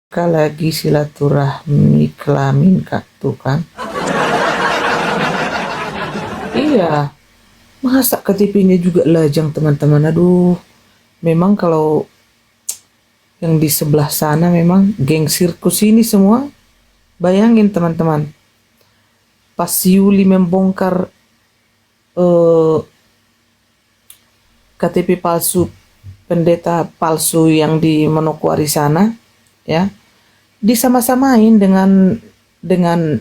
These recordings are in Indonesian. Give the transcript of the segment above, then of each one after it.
Lagi silaturahmi kelamin kak tuh kan. Iya, masa KTP-nya juga lajang teman-teman. Aduh, memang kalau yang di sebelah sana memang geng sirkus ini semua. Bayangin teman-teman, pas Yuli membongkar eh, KTP palsu, pendeta palsu yang di Manokwari sana, ya, disama-samain dengan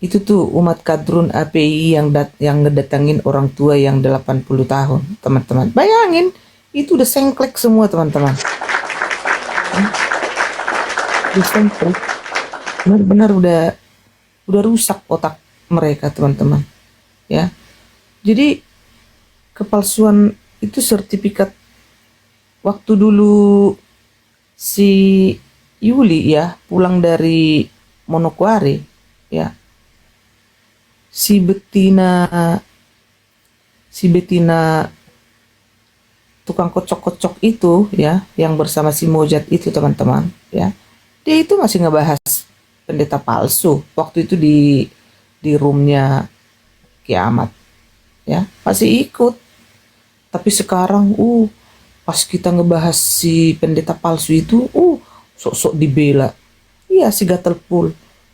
itu tuh umat kadrun API yang ngedatangin orang tua yang 80 tahun, teman-teman. Bayangin, itu udah sengklek semua, teman-teman. Udah sengklek. Benar-benar udah rusak otak mereka, teman-teman. Ya. Jadi kepalsuan itu sertifikat waktu dulu si Yuli ya pulang dari Monokwari ya, si Betina si Betina tukang kocok-kocok itu ya, yang bersama si Mojat itu teman-teman ya, dia itu masih ngebahas pendeta palsu waktu itu di roomnya Kiamat ya, masih ikut. Tapi sekarang pas kita ngebahas si pendeta palsu itu sok-sok dibela. Iya, si Gatel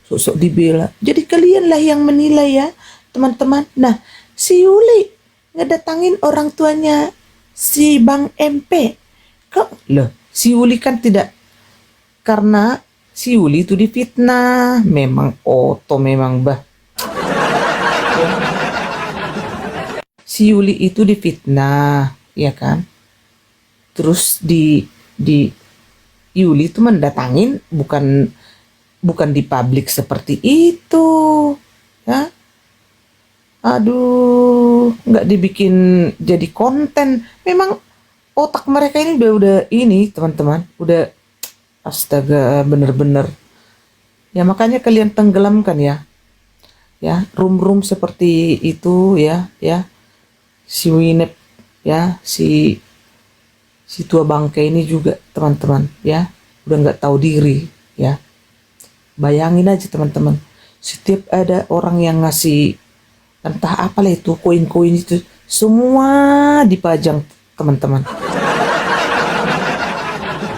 sok-sok dibela. Jadi kalianlah yang menilai ya teman-teman. Nah, si Yuli ngedatangin orang tuanya si Bang MP. Kok loh, si Yuli kan tidak, karena si Yuli itu difitnah. Memang memang bah. Si Yuli itu difitnah, ya kan? Terus di Yuli itu mendatangin bukan di publik seperti itu, ya. Aduh, nggak dibikin jadi konten. Memang otak mereka ini udah ini teman-teman, udah astaga bener-bener. Ya makanya kalian tenggelamkan ya room seperti itu ya si Winep ya si tua bangke ini juga teman-teman ya, udah nggak tahu diri ya. Bayangin aja teman-teman, setiap ada orang yang ngasih entah apalah itu koin-koin itu semua dipajang teman-teman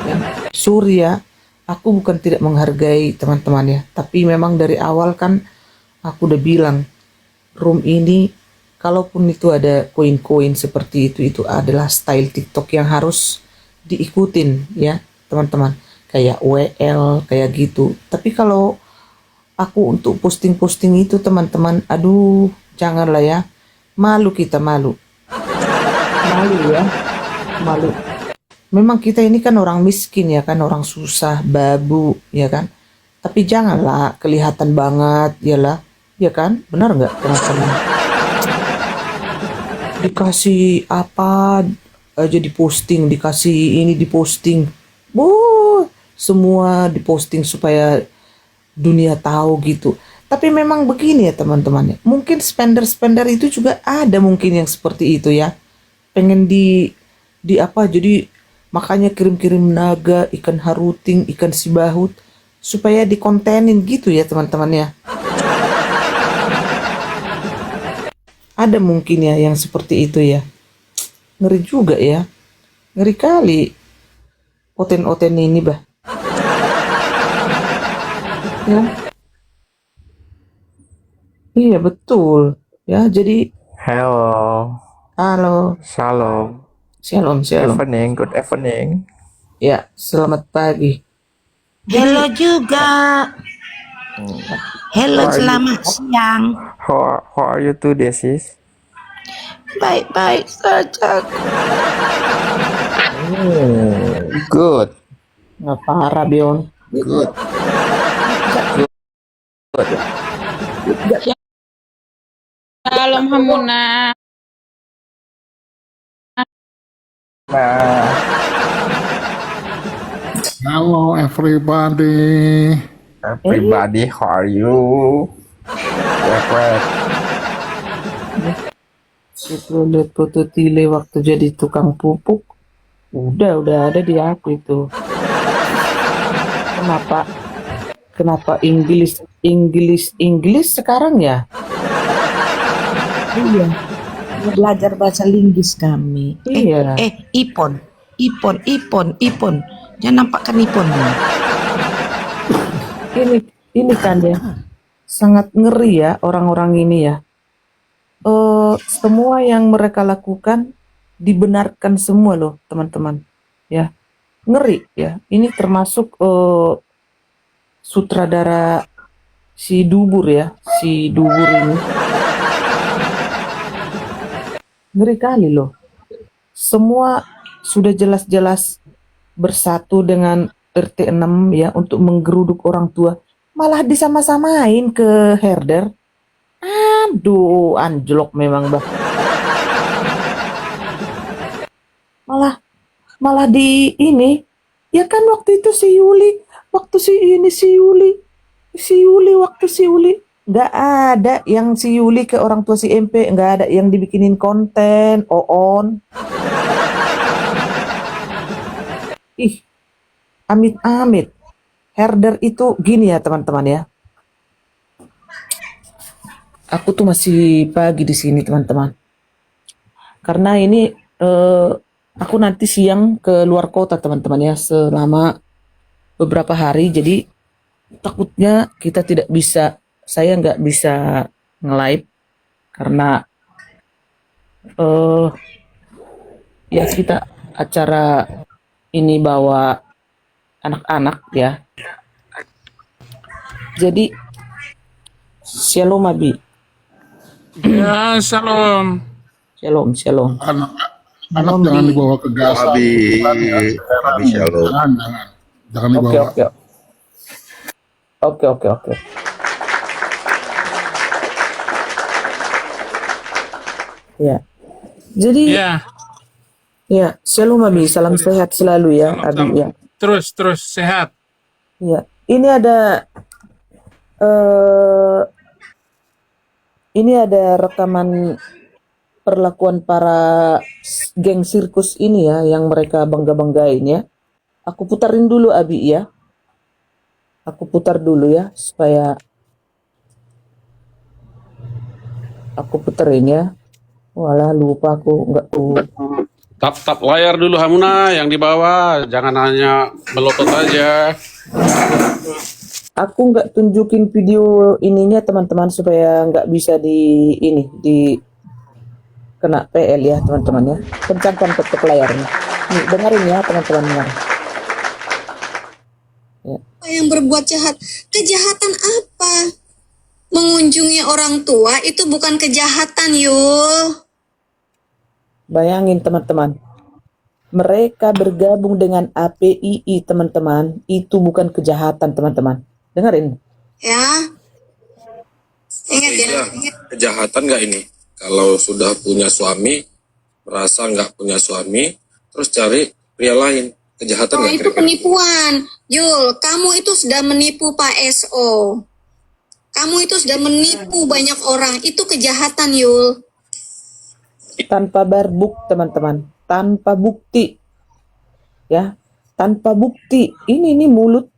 ya. Surya, aku bukan tidak menghargai teman-teman ya, tapi memang dari awal kan aku udah bilang room ini kalaupun itu ada koin-koin seperti itu adalah style TikTok yang harus diikutin ya teman-teman, kayak WL kayak gitu. Tapi kalau aku untuk posting-posting itu teman-teman, aduh janganlah ya, malu kita, malu ya, malu. Memang kita ini kan orang miskin ya kan, orang susah babu ya kan, tapi janganlah kelihatan banget ya lah, ya kan, benar nggak teman-teman? Dikasih apa aja diposting, dikasih ini diposting, semua diposting supaya dunia tahu gitu. Tapi memang begini ya teman-teman ya, mungkin spender-spender itu juga ada mungkin yang seperti itu ya, pengen di apa, jadi makanya kirim-kirim naga, ikan haruting, ikan sibahut supaya dikontenin gitu ya teman-teman ya. Ada mungkin ya yang seperti itu ya. Ngeri juga ya. Ngeri kali oten-oten ini bah. Ya, iya betul. Ya, jadi Hello, halo, shalom, shalom, shalom. evening, good evening. Ya, selamat pagi. Hello Jadi, juga. Hello, How are you? selamat siang. How are you today, sis? Baik-baik saja. Good, nggak parah Bion. good, good. Shalom Hamuna. Nah, Hello everybody. everybody, how are you? Wek. Itu lihat foto Tile waktu jadi tukang pupuk. Udah ada di aku itu. kenapa Inggris sekarang ya? Iya. Belajar bahasa Inggris kami. Iya. Ipon. Jangan nampakkan Ipon. Ini kan ya, sangat ngeri ya orang-orang ini ya. Semua yang mereka lakukan dibenarkan semua loh teman-teman. Ya, ngeri ya. Ini termasuk sutradara si Dubur ya, si Dubur ini. Ngeri kali loh. Semua sudah jelas-jelas bersatu dengan RT 6 ya untuk menggeruduk orang tua. Malah disama-samain ke herder. Aduh, anjlok memang, Bah. Malah di ini. Ya kan waktu itu si Yuli, waktu si Yuli nggak ada yang si Yuli ke orang tua si MP, nggak ada yang dibikinin konten, Oon. Ih, amit-amit. Herder itu gini ya teman-teman ya. Aku tuh masih pagi di sini teman-teman. Karena ini aku nanti siang ke luar kota teman-teman ya selama beberapa hari. Jadi takutnya saya nggak bisa nge-live karena ya kita acara ini bawa anak-anak ya. Jadi shalom Abi. Ya, shalom. Shalom. Anak Shalom, jangan Bi. dibawa ke gas. Abi shalom. Jangan Oke. dibawa. Oke. Ya. Jadi ya, shalom Abi, salam sehat selalu ya, Abi ya. Terus sehat. Ya. Ini ada rekaman perlakuan para geng sirkus ini ya yang mereka bangga-banggain ya. Aku putarin dulu Abi ya. Aku putar dulu ya supaya aku puterin ya. Walah lupa aku nggak tuh. Tap layar dulu Hamuna yang di bawah, jangan hanya melotot aja. Aku nggak tunjukin video ininya teman-teman supaya nggak bisa di kena PL ya teman-teman ya. Kencangkan ketuk layarnya. Nih dengerin ya teman-teman. Ya. Yang berbuat jahat, kejahatan apa? Mengunjungi orang tua itu bukan kejahatan, Yul. Bayangin teman-teman. Mereka bergabung dengan APII teman-teman. Itu bukan kejahatan teman-teman. Dengerin. Ya. Ingat ya. Kejahatan nggak ini? Kalau sudah punya suami, merasa nggak punya suami, terus cari pria lain. Kejahatan nggak? Itu penipuan. Yul, kamu itu sudah menipu Pak SO. Kamu itu sudah menipu banyak orang. Itu kejahatan, Yul. Tanpa barbuk teman-teman. Tanpa bukti. Ya. Tanpa bukti. Ini mulut.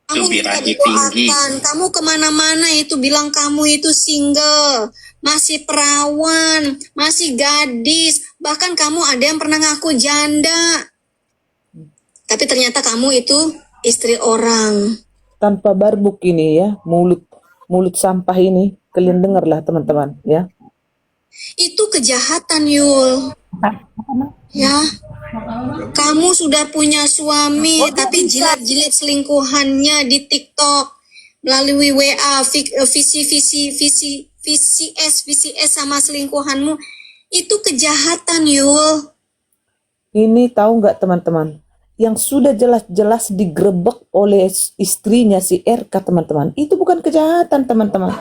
Kamu tidak doakan. Kamu kemana-mana itu bilang kamu itu single. Masih perawan. Masih gadis. Bahkan kamu ada yang pernah ngaku janda. Tapi ternyata kamu itu istri orang. Tanpa barbuk ini ya. Mulut sampah ini. Kalian dengarlah teman-teman ya. Itu kejahatan, Yul. Ya. Kamu sudah punya suami tapi jilat-jilat selingkuhannya di TikTok melalui WA, VCS sama selingkuhanmu. Itu kejahatan, Yul. Ini tahu nggak teman-teman? Yang sudah jelas-jelas digerebek oleh istrinya si RK teman-teman. Itu bukan kejahatan teman-teman.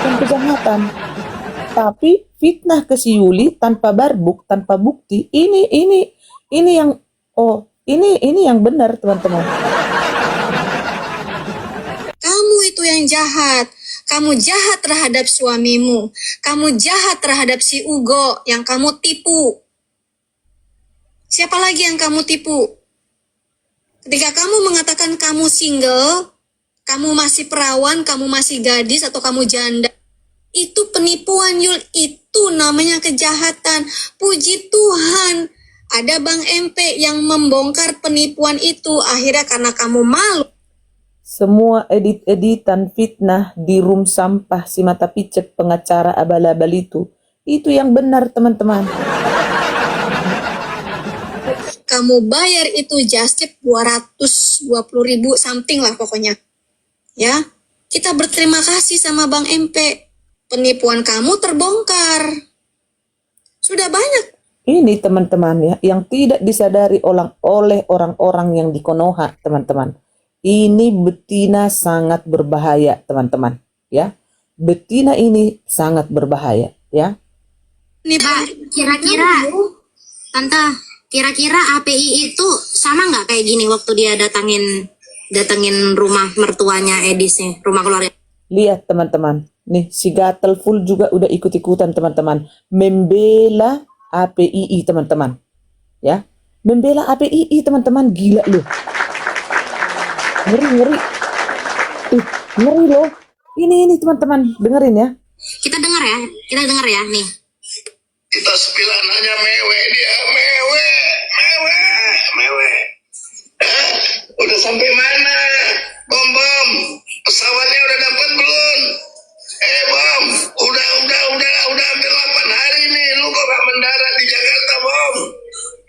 Bukan kejahatan. Tapi fitnah ke si Yuli tanpa barbuk, tanpa bukti. Ini yang yang benar teman-teman. Kamu itu yang jahat. Kamu jahat terhadap suamimu. Kamu jahat terhadap si Ugo yang kamu tipu. Siapa lagi yang kamu tipu? Ketika kamu mengatakan kamu single, kamu masih perawan, kamu masih gadis, atau kamu janda, itu penipuan, Yul. Itu namanya kejahatan. Puji Tuhan, ada Bang MP yang membongkar penipuan itu. Akhirnya karena kamu malu, Semua edit-editan fitnah di room sampah si mata picek pengacara abal-abal itu yang benar teman-teman. kamu bayar itu just tip 220.000 something lah pokoknya. Ya, kita berterima kasih sama Bang MP. Penipuan kamu terbongkar. Sudah banyak. Ini teman-teman ya, yang tidak disadari oleh orang-orang yang di Konoha, teman-teman. Ini betina sangat berbahaya, teman-teman. Ya, betina ini sangat berbahaya, ya. Tante, kira-kira API itu sama nggak kayak gini waktu dia datengin rumah mertuanya Edis nih, rumah keluarga? Lihat teman-teman, nih si Gatel Full juga udah ikut-ikutan teman-teman, membela APII teman-teman, ya, membela APII teman-teman, gila loh, ngeri, ngeri loh, ini teman-teman, dengerin ya. Kita dengar ya nih. Kita sembilan hanya mewe dia, mewe. Udah sampai mana? Bom, pesawatnya udah dapat belum? Bom, udah hampir 8 hari nih, lu kok gak mendarat di Jakarta, Bom?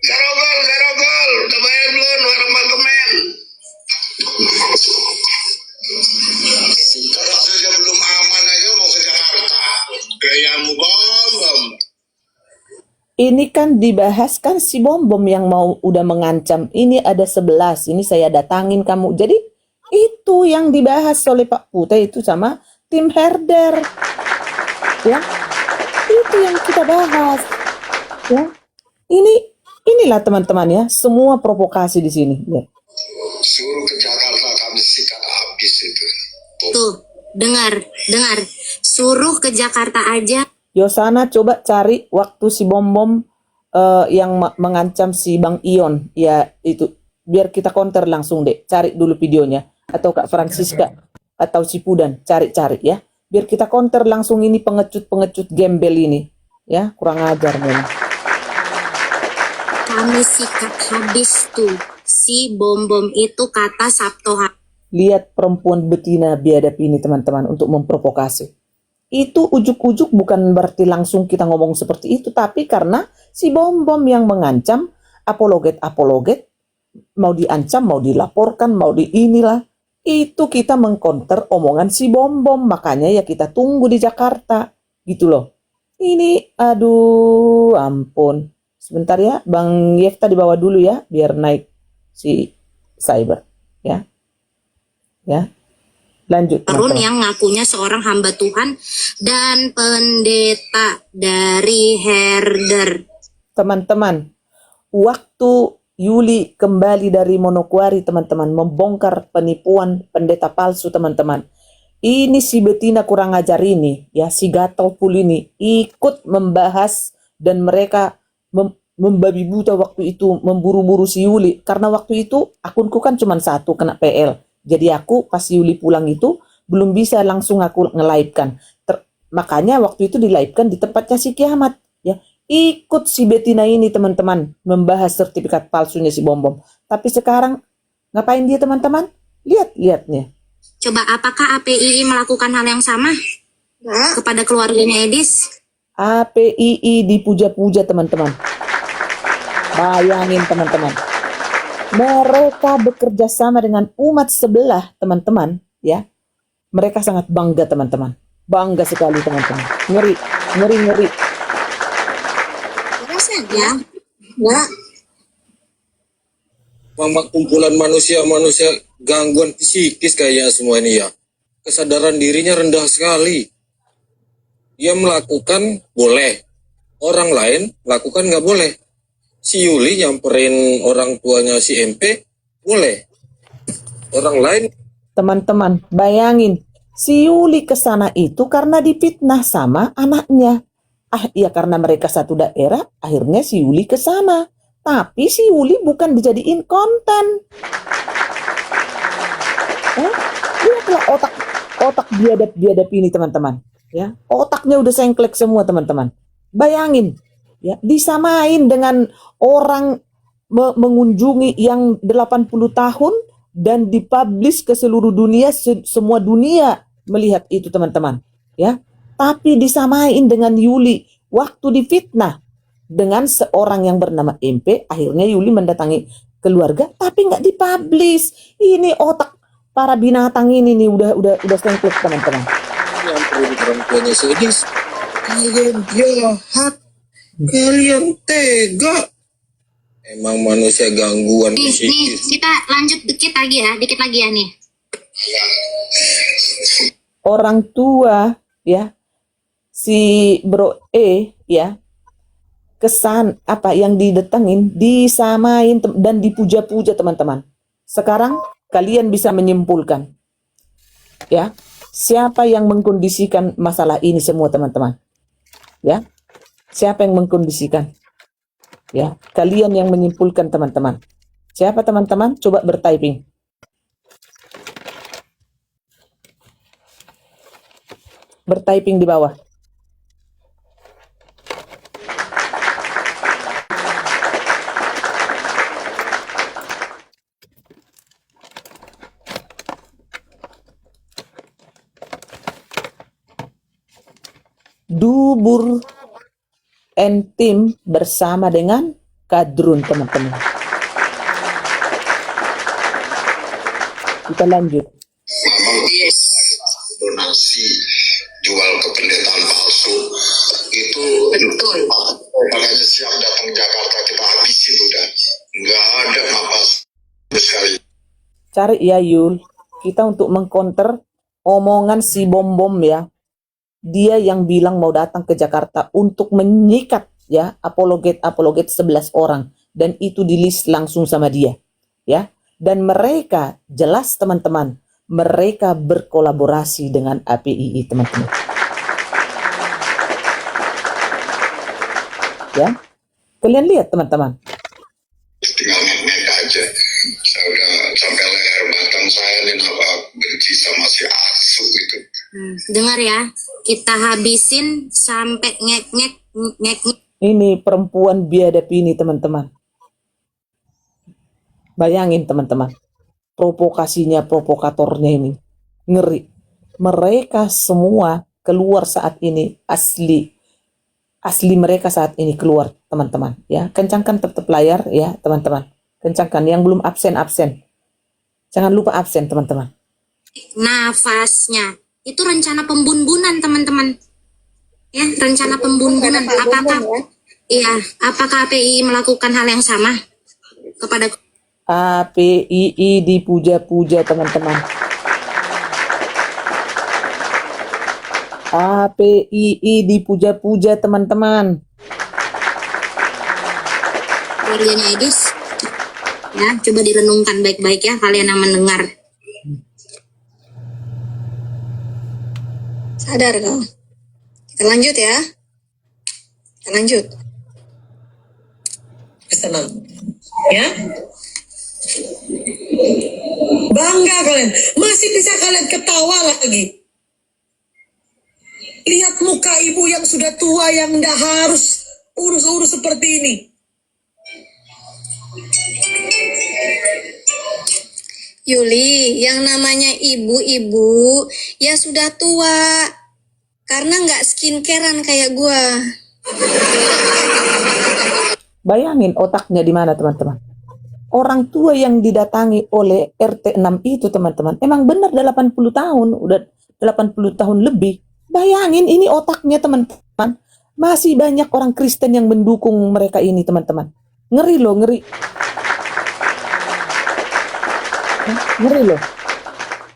Garogol, udah bayar belum warung apartemen? Kalau saja belum aman aja mau ke Jakarta, gayamu Bom. Ini kan dibahas kan si Bom yang mau udah mengancam. Ini ada 11, ini saya datangin kamu. Jadi itu yang dibahas oleh Pak Putih itu sama tim herder. Ya. Itu yang kita bahas. Ya. Inilah teman-teman ya, semua provokasi di sini, ya. Suruh ke Jakarta kami sikat habis itu. Tuh, dengar. Suruh ke Jakarta aja. Yosana coba cari waktu si Bom yang mengancam si Bang Ion, ya itu, biar kita counter langsung deh, cari dulu videonya, atau Kak Francisca atau si Pudan, cari ya, biar kita counter langsung ini pengecut gembel ini, ya, kurang ajar memang. Kami sikat habis tuh si Bom itu, kata Sabto. Lihat perempuan betina biadab ini teman-teman untuk memprovokasi. Itu ujuk-ujuk bukan berarti langsung kita ngomong seperti itu, tapi karena si Bom yang mengancam, apologet, mau diancam, mau dilaporkan, mau di inilah, itu kita mengcounter omongan si Bom, makanya ya kita tunggu di Jakarta, gitu loh. Ini, aduh, ampun. Sebentar ya, Bang Yefta dibawa dulu ya, biar naik si Cyber, ya. Lanjut. Harun yang ngakunya seorang hamba Tuhan dan pendeta dari herder. Teman-teman, waktu Yuli kembali dari Manokwari, teman-teman, membongkar penipuan pendeta palsu, teman-teman. Ini si betina kurang ajar ini, ya, si Gatel Full ini ikut membahas dan mereka membabi buta waktu itu, memburu-buru si Yuli, karena waktu itu akunku kan cuma 1 kena PL. Jadi aku pas Yuli pulang itu belum bisa langsung aku nge-live-kan. Makanya waktu itu di-live-kan di tempatnya si Kiamat, ya. Ikut si betina ini teman-teman membahas sertifikat palsunya si Bom. Tapi sekarang ngapain dia teman-teman? Lihat-lihatnya. Coba apakah APII melakukan hal yang sama kepada keluarganya Edis? APII dipuja-puja teman-teman. Bayangin teman-teman. Mereka bekerja sama dengan umat sebelah, teman-teman, ya. Mereka sangat bangga, teman-teman. Bangga sekali, teman-teman. Ngeri. ya. Mama kumpulan manusia gangguan psikis kayaknya semua ini ya. Kesadaran dirinya rendah sekali. Dia melakukan boleh, orang lain melakukan nggak boleh. Si Yuli nyamperin orang tuanya si MP, boleh. Orang lain. Teman-teman, bayangin. Si Yuli ke sana itu karena difitnah sama anaknya. Iya karena mereka satu daerah, akhirnya si Yuli ke sana. Tapi si Yuli bukan dijadiin konten. Lihatlah otak biadab ini teman-teman. Ya, otaknya udah sengklek semua teman-teman. Bayangin, ya, disamain dengan orang mengunjungi yang 80 tahun dan dipublish ke seluruh dunia, semua dunia melihat itu teman-teman. Ya, tapi disamain dengan Yuli waktu difitnah dengan seorang yang bernama MP. Akhirnya Yuli mendatangi keluarga, tapi nggak dipublish. Ini otak para binatang ini nih udah sengklek teman-teman. Yang perlu orang tuanya sedih. Kalian jahat, kalian tega. Emang manusia gangguan Nih, psikis. kita lanjut dikit lagi ya nih. Orang tua ya si Bro E ya, kesan apa yang didatengin, disamain dan dipuja-puja teman-teman. Sekarang kalian bisa menyimpulkan ya, siapa yang mengkondisikan masalah ini semua teman-teman. Ya, siapa yang mengkondisikan? Ya, kalian yang menyimpulkan teman-teman. Siapa teman-teman? Coba bertyping. Bertyping di bawah. Dubur and tim bersama dengan Kadrun teman-teman. Kita lanjut. Donasi jual ke penderitaan palsu itu betul. Makanya siap datang ke Jakarta kita habisin udah. Nggak ada apa sekali. Cari ya Yul, kita untuk mengcounter omongan si Bom ya. Dia yang bilang mau datang ke Jakarta untuk menyikat ya apologet 11 orang dan itu di list langsung sama dia ya. Dan mereka jelas teman-teman, mereka berkolaborasi dengan APII teman-teman. Ya, kalian lihat teman-teman. Tinggal naik aja. Saya udah sampai leher batang saya nih apa benci sama si Asu itu. Dengar ya, kita habisin sampai ngek-ngek. Ini perempuan biadab ini teman-teman. Bayangin teman-teman, provokasinya, provokatornya ini ngeri. Mereka semua keluar saat ini asli mereka saat ini keluar teman-teman. Ya, kencangkan tetap layar ya teman-teman. Kencangkan yang belum absen. Jangan lupa absen teman-teman. Nafasnya itu rencana pembunbunan teman-teman. Ya, rencana pembunbunan. Apakah API melakukan hal yang sama kepada APII dipuja-puja teman-teman. APII dipuja-puja teman-teman. keluarganya Edis? Ya, coba direnungkan baik-baik ya kalian yang mendengar. Sadar kau. Kita lanjut ya. Kita lanjut. Senang. Ya. Bangga kalian. Masih bisa kalian ketawa lagi. Lihat muka ibu yang sudah tua yang tidak harus urus-urus seperti ini. Yuli, yang namanya ibu-ibu ya sudah tua. Karena nggak skincarean kayak gua. Bayangin otaknya di mana teman-teman. Orang tua yang didatangi oleh RT 6 itu teman-teman. Emang benar 80 tahun, udah 80 tahun lebih. Bayangin ini otaknya teman-teman. Masih banyak orang Kristen yang mendukung mereka ini teman-teman. Ngeri loh, ngeri. Ngeri loh.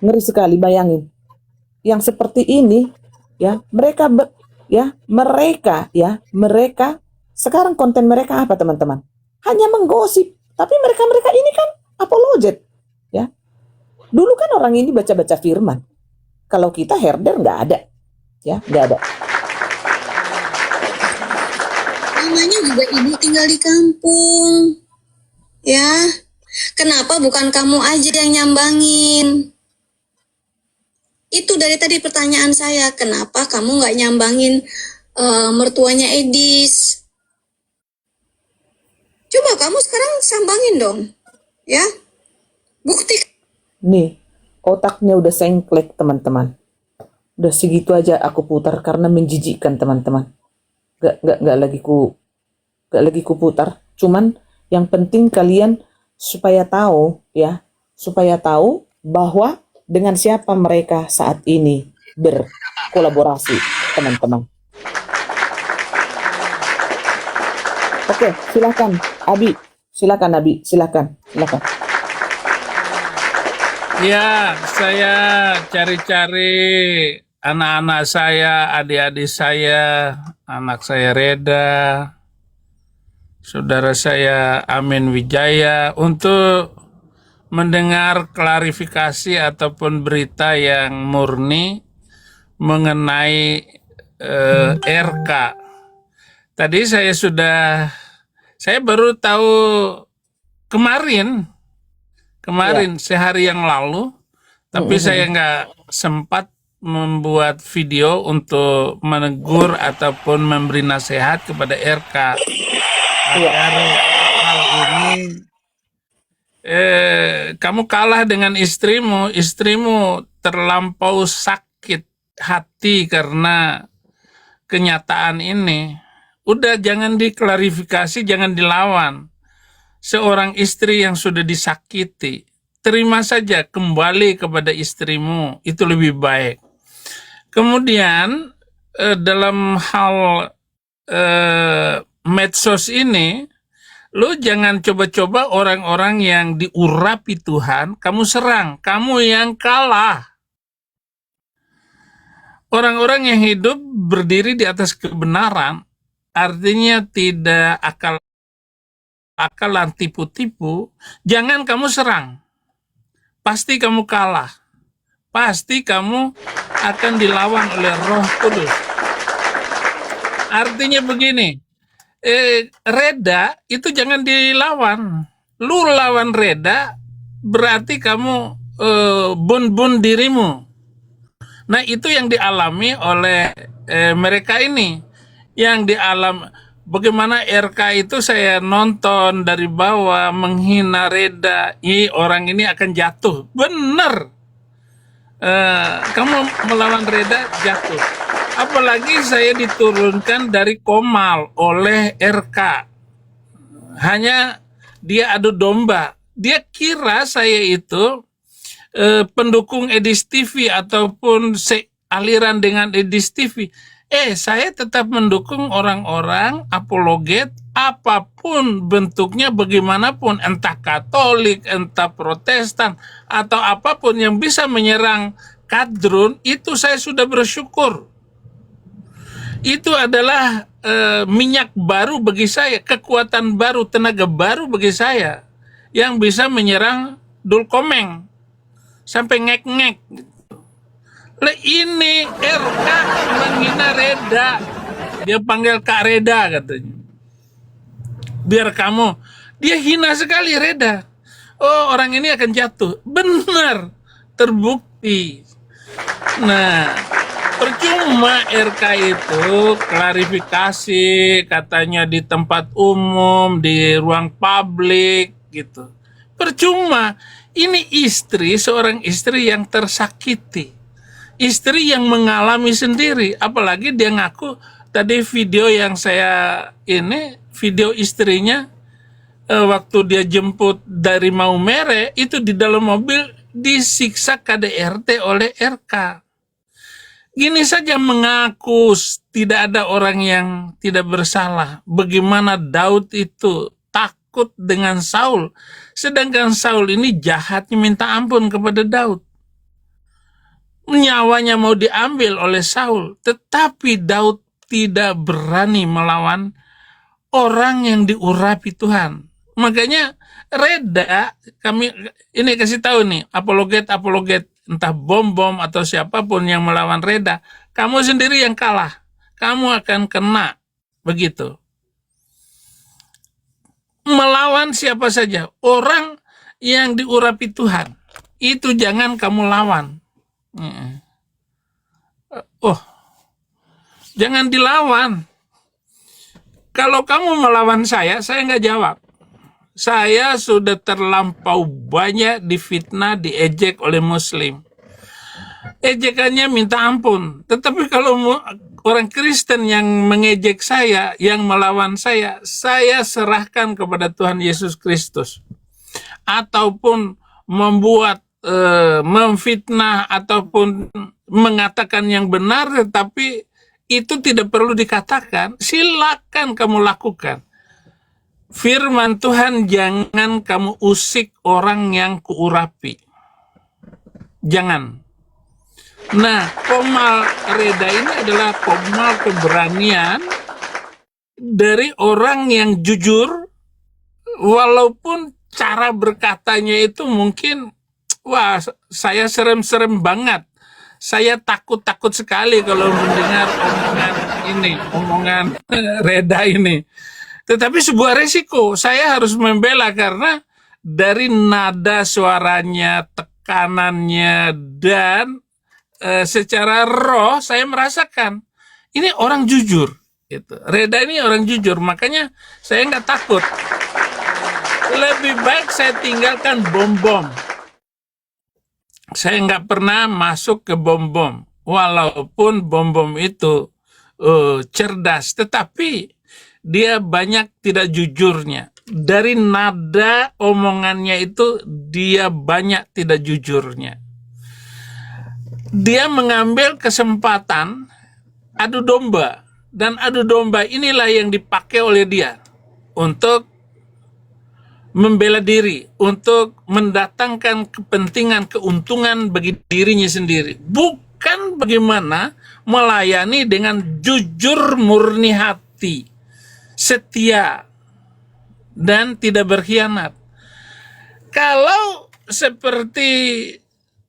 Ngeri sekali bayangin. Yang seperti ini ya, mereka sekarang konten mereka apa teman-teman? Hanya menggosip. Tapi mereka ini kan apologet ya. Dulu kan orang ini baca-baca firman. Kalau kita herder nggak ada. Ya, nggak ada. Namanya juga ibu tinggal di kampung. Ya, kenapa bukan kamu aja yang nyambangin? Itu dari tadi pertanyaan saya, kenapa kamu nggak nyambangin mertuanya Edis? Coba kamu sekarang sambangin dong, ya. Bukti. Nih, otaknya udah sengklek teman-teman. Udah segitu aja aku putar karena menjijikkan teman-teman. Gak lagi ku putar. Cuman yang penting kalian supaya tahu ya, supaya tahu bahwa dengan siapa mereka saat ini berkolaborasi, teman-teman. Oke, silakan Abi. Silakan. Ya, saya cari-cari anak-anak saya, adik-adik saya, anak saya Reda, saudara saya Amin Wijaya untuk mendengar klarifikasi ataupun berita yang murni mengenai RK. Tadi saya baru tahu kemarin sehari yang lalu, tapi saya nggak sempat membuat video untuk menegur ataupun memberi nasihat kepada RK agar hal ini kamu kalah dengan istrimu terlampau sakit hati karena kenyataan ini. Udah, jangan diklarifikasi, jangan dilawan. Seorang istri yang sudah disakiti, terima saja, kembali kepada istrimu, itu lebih baik. Kemudian dalam hal medsos ini, lu jangan coba-coba orang-orang yang diurapi Tuhan, kamu serang, kamu yang kalah. Orang-orang yang hidup berdiri di atas kebenaran, artinya tidak akalan tipu-tipu, jangan kamu serang. Pasti kamu kalah. Pasti kamu akan dilawan oleh Roh Kudus. Artinya begini, Reda itu jangan dilawan. Lu lawan Reda, berarti kamu bun-bun dirimu. Nah, itu yang dialami oleh mereka ini. Yang dialami, bagaimana RK itu saya nonton dari bawah menghina Reda. Orang ini akan jatuh. Benar. Kamu melawan Reda, jatuh. Apalagi saya diturunkan dari Komal oleh RK. Hanya dia adu domba. Dia kira saya itu pendukung Edis TV ataupun aliran dengan Edis TV. Saya tetap mendukung orang-orang apologet apapun bentuknya, bagaimanapun, entah Katolik, entah Protestan, atau apapun yang bisa menyerang kadrun, itu saya sudah bersyukur. Itu adalah minyak baru bagi saya, kekuatan baru, tenaga baru bagi saya, yang bisa menyerang Dulkomeng sampai ngek-ngek. Ini RK menghina Reda, dia panggil Kak Reda katanya. Biar kamu, dia hina sekali Reda. Oh, orang ini akan jatuh. Benar, terbukti. Nah, percuma RK itu klarifikasi, katanya di tempat umum, di ruang publik gitu. Percuma. Ini seorang istri yang tersakiti. Istri yang mengalami sendiri, apalagi dia ngaku tadi video yang video istrinya waktu dia jemput dari Maumere itu di dalam mobil disiksa KDRT oleh RK. Gini saja mengaku tidak ada orang yang tidak bersalah. Bagaimana Daud itu takut dengan Saul, sedangkan Saul ini jahatnya minta ampun kepada Daud. Nyawanya mau diambil oleh Saul, tetapi Daud tidak berani melawan orang yang diurapi Tuhan. Makanya Reda, kami ini kasih tahu nih, apologet, entah bom-bom atau siapapun yang melawan Reda, kamu sendiri yang kalah, kamu akan kena, begitu. melawan siapa saja. Orang yang diurapi Tuhan, itu jangan kamu lawan. Oh, jangan dilawan. Kalau kamu melawan saya nggak jawab. Saya sudah terlampau banyak difitnah, diejek oleh Muslim. Ejekannya minta ampun. Tetapi kalau orang Kristen yang mengejek saya, yang melawan saya serahkan kepada Tuhan Yesus Kristus. Ataupun membuat, memfitnah, ataupun mengatakan yang benar, tetapi itu tidak perlu dikatakan, silakan kamu lakukan. Firman Tuhan, jangan kamu usik orang yang kuurapi. Jangan. Nah, Komal Reda ini adalah komal keberanian dari orang yang jujur, walaupun cara berkatanya itu mungkin, wah, saya serem-serem banget. Saya takut-takut sekali kalau mendengar omongan Reda ini. Tetapi sebuah resiko, saya harus membela karena dari nada suaranya, tekanannya, dan secara roh saya merasakan ini orang jujur. Gitu. Reda ini orang jujur, makanya saya nggak takut. Lebih baik saya tinggalkan bom-bom. Saya nggak pernah masuk ke bom-bom, walaupun bom-bom itu cerdas, tetapi dia banyak tidak jujurnya. Dari nada omongannya itu dia banyak tidak jujurnya. Dia mengambil kesempatan adu domba, dan adu domba inilah yang dipakai oleh dia untuk membela diri, untuk mendatangkan kepentingan, keuntungan bagi dirinya sendiri. Bukan bagaimana melayani dengan jujur murni hati, setia, dan tidak berkhianat. Kalau seperti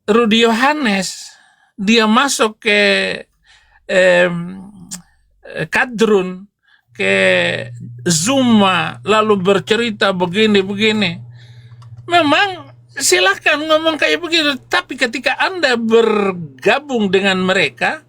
Rudi Yohanes, dia masuk ke Kadrun, ke Zuma, lalu bercerita begini-begini. Memang silahkan ngomong kayak begitu, tapi ketika Anda bergabung dengan mereka,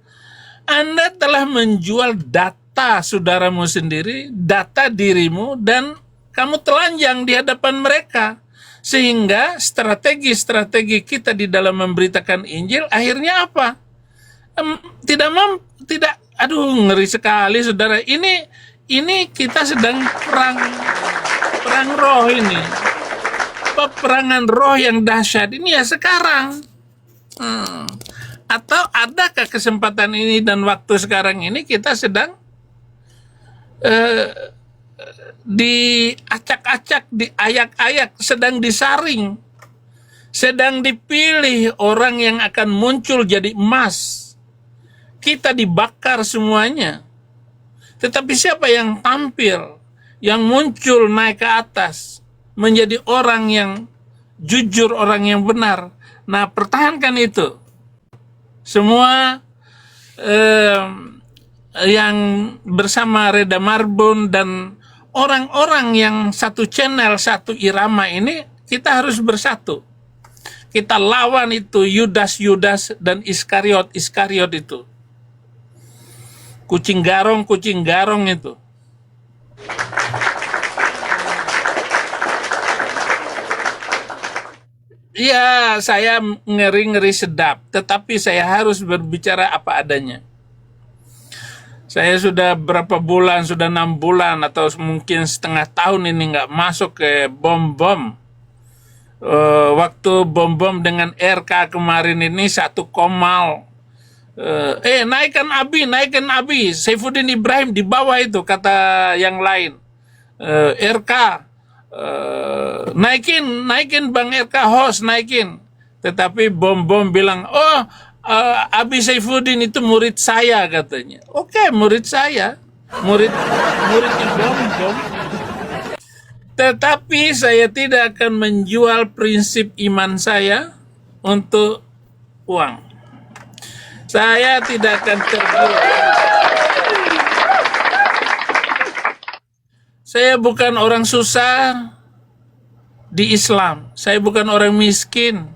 Anda telah menjual data saudaramu sendiri, data dirimu, dan kamu telanjang di hadapan mereka. Sehingga strategi-strategi kita di dalam memberitakan Injil akhirnya apa? Aduh, ngeri sekali saudara. Ini kita sedang perang roh ini. Peperangan roh yang dahsyat ini ya sekarang. Atau adakah kesempatan ini dan waktu sekarang ini kita sedang diacak-acak, diayak-ayak, sedang disaring, sedang dipilih orang yang akan muncul jadi emas. Kita dibakar semuanya. Tetapi siapa yang tampil, yang muncul naik ke atas, menjadi orang yang jujur, orang yang benar. Nah, pertahankan itu. Semua yang bersama Reda Marbun dan orang-orang yang satu channel, satu irama ini, kita harus bersatu. Kita lawan itu Yudas dan Iskariot itu. Kucing garong itu. Ya, saya ngeri-ngeri sedap, tetapi saya harus berbicara apa adanya. Saya sudah berapa bulan, sudah 6 bulan atau mungkin setengah tahun ini nggak masuk ke bom-bom. Waktu bom-bom dengan RK kemarin ini satu Komal. Naikkan Abi, Saifuddin Ibrahim di bawah itu, kata yang lain. RK, naikin Bang RK host, naikin. Tetapi bom-bom bilang, Abi Saifuddin itu murid saya katanya. Oke, murid saya, muridnya bom-bom. Tetapi saya tidak akan menjual prinsip iman saya untuk uang. Saya tidak akan tergiur. Saya bukan orang susah di Islam. Saya bukan orang miskin.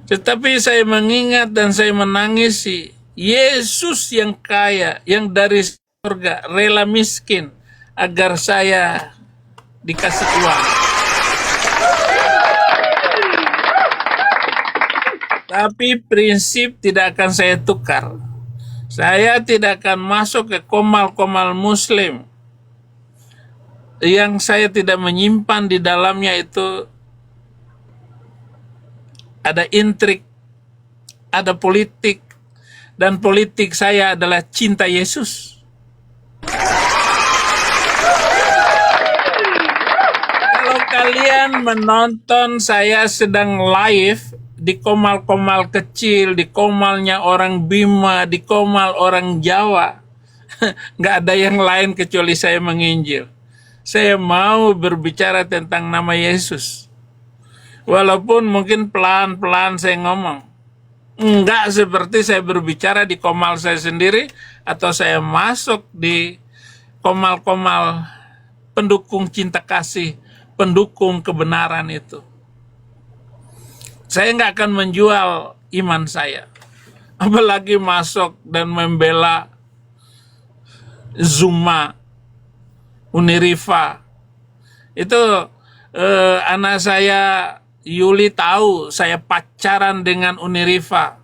Tetapi saya mengingat dan saya menangisi Yesus yang kaya, yang dari surga rela miskin agar saya dikasih uang. Tapi prinsip tidak akan saya tukar. Saya tidak akan masuk ke komal-komal muslim yang saya tidak menyimpan di dalamnya itu ada intrik, ada politik, dan politik saya adalah cinta Yesus. Kalau kalian menonton saya sedang live di komal-komal kecil, di komalnya orang Bima, di komal orang Jawa, nggak ada yang lain kecuali saya menginjil. Saya mau berbicara tentang nama Yesus. Walaupun mungkin pelan-pelan saya ngomong. Enggak seperti saya berbicara di komal saya sendiri atau saya masuk di komal-komal pendukung cinta kasih, pendukung kebenaran itu. Saya nggak akan menjual iman saya. Apalagi masuk dan membela Zuma, Unirifa. Itu anak saya Yuli tahu saya pacaran dengan Unirifa.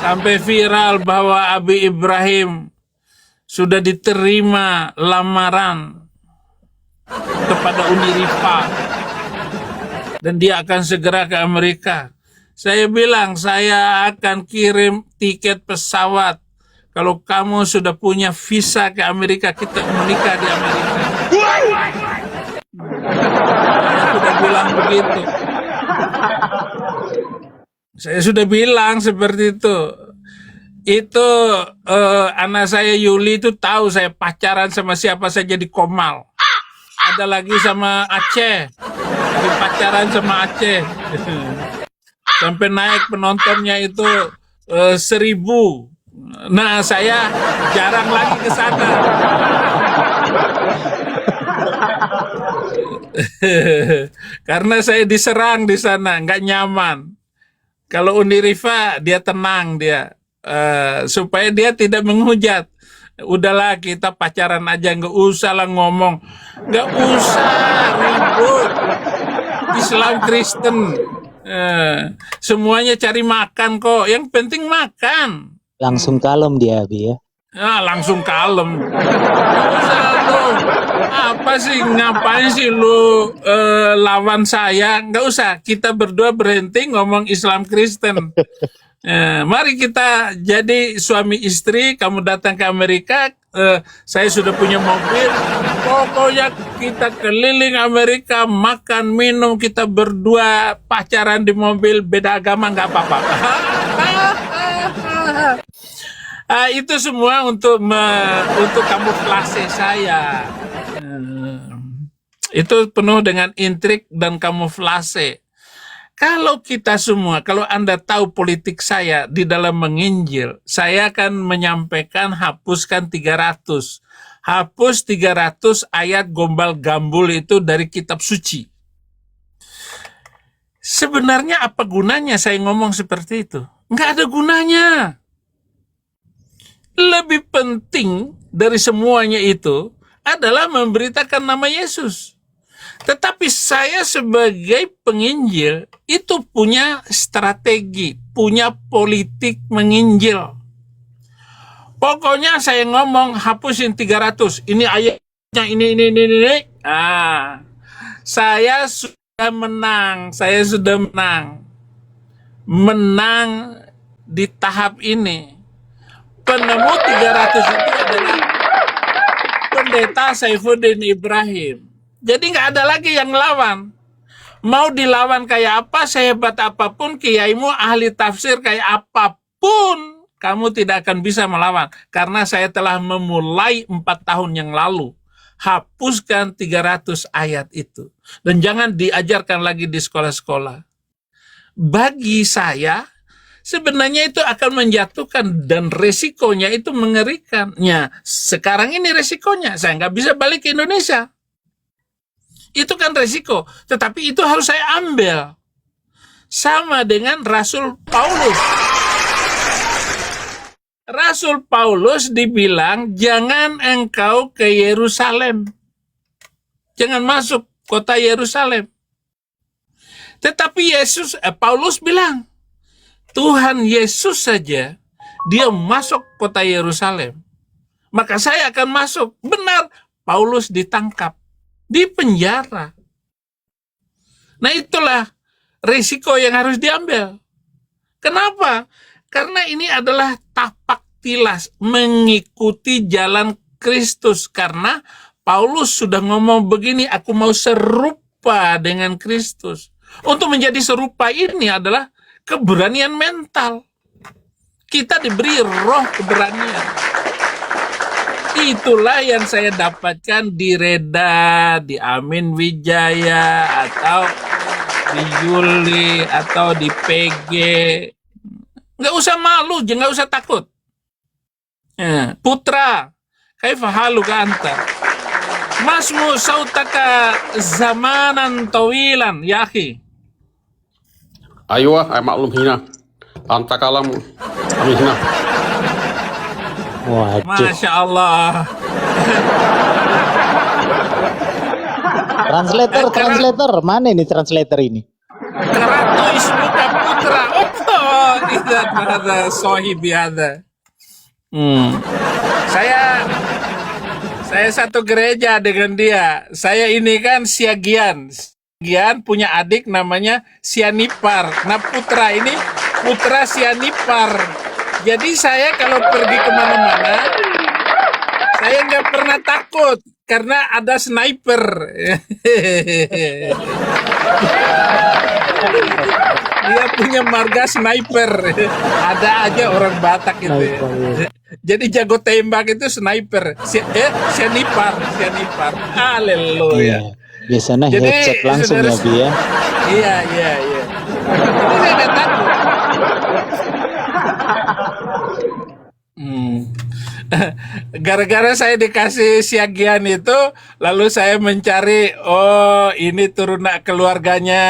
Sampai viral bahwa Abi Ibrahim sudah diterima lamaran kepada Unirifa dan dia akan segera ke Amerika. Saya bilang saya akan kirim tiket pesawat kalau kamu sudah punya visa ke Amerika, kita menikah di Amerika. Saya sudah bilang begitu. Saya sudah bilang seperti itu. Itu anak saya Yuli itu tahu saya pacaran sama siapa saja di Komal. Ada lagi sama Aceh, lagi pacaran sama Aceh. Sampai naik penontonnya itu 1.000. Nah, saya jarang lagi ke sana. Karena saya diserang di sana, nggak nyaman. Kalau Unirifa, dia tenang dia. Supaya dia tidak menghujat. Udahlah kita pacaran aja, nggak usah lah ngomong, nggak usah ribut. Islam Kristen semuanya cari makan kok, yang penting makan. Langsung kalem dia, Abi ya. Langsung kalem. Nggak usah lu, apa sih, ngapain sih lu lawan saya? Nggak usah, kita berdua berhenti ngomong Islam Kristen. Mari kita jadi suami istri, kamu datang ke Amerika, saya sudah punya mobil, pokoknya kita keliling Amerika, makan, minum, kita berdua pacaran di mobil, beda agama nggak apa-apa. Itu semua untuk kamuflase saya. Itu penuh dengan intrik dan kamuflase. Kalau kita semua, kalau Anda tahu politik saya di dalam menginjil, saya akan menyampaikan hapuskan 300. Hapus 300 ayat gombal gambul itu dari kitab suci. Sebenarnya apa gunanya saya ngomong seperti itu? Nggak ada gunanya. Lebih penting dari semuanya itu adalah memberitakan nama Yesus. Tetapi saya sebagai penginjil itu punya strategi, punya politik menginjil. Pokoknya saya ngomong hapusin 300. Ini ayatnya ini. Saya sudah menang. Menang di tahap ini. Penemu 300 itu adalah pendeta Saifuddin Ibrahim. Jadi nggak ada lagi yang lawan. Mau dilawan kayak apa, sehebat apapun, kiaimu ahli tafsir kayak apapun, kamu tidak akan bisa melawan. Karena saya telah memulai 4 tahun yang lalu. Hapuskan 300 ayat itu. Dan jangan diajarkan lagi di sekolah-sekolah. Bagi saya sebenarnya itu akan menjatuhkan dan resikonya itu mengerikan. Ya, sekarang ini resikonya, saya nggak bisa balik ke Indonesia. Itu kan resiko, tetapi itu harus saya ambil. Sama dengan Rasul Paulus. Rasul Paulus dibilang, jangan engkau ke Yerusalem. Jangan masuk kota Yerusalem. Tetapi Paulus bilang, Tuhan Yesus saja, dia masuk kota Yerusalem. Maka saya akan masuk. Benar, Paulus ditangkap. Di penjara. Nah itulah risiko yang harus diambil. Kenapa? Karena ini adalah tapak tilas mengikuti jalan Kristus. Karena Paulus sudah ngomong begini, aku mau serupa dengan Kristus. Untuk menjadi serupa ini adalah keberanian mental. Kita diberi roh keberanian. Itulah yang saya dapatkan di Reda, di Amin Wijaya, atau di Yuli, atau di PG. Nggak usah malu, nggak usah takut. Putra, kaifa haluka anta? Masmu sautaka zamanan tawilan, ya akhi. Aywa, ay maklum hina. Anta kalam, kami hina. Waduh. Masya Allah. Translator. Mana ini translator ini? Karatu ismuka putra. Oh, tidak ada sohibi ada. Saya satu gereja dengan dia. Saya ini kan Siagian. Siagian punya adik namanya Sianipar. Nah putra ini putra Sianipar. Jadi saya kalau pergi kemana-mana, saya nggak pernah takut karena ada sniper. Dia punya marga sniper. Ada aja orang Batak itu. Jadi jago tembak itu sniper. Sianipar. Haleluya. Biasanya Jadi, headset langsung ya, Bi ya. Iya. Jadi saya nggak takut. Gara-gara saya dikasih Siagian itu, lalu saya mencari, oh ini turunan keluarganya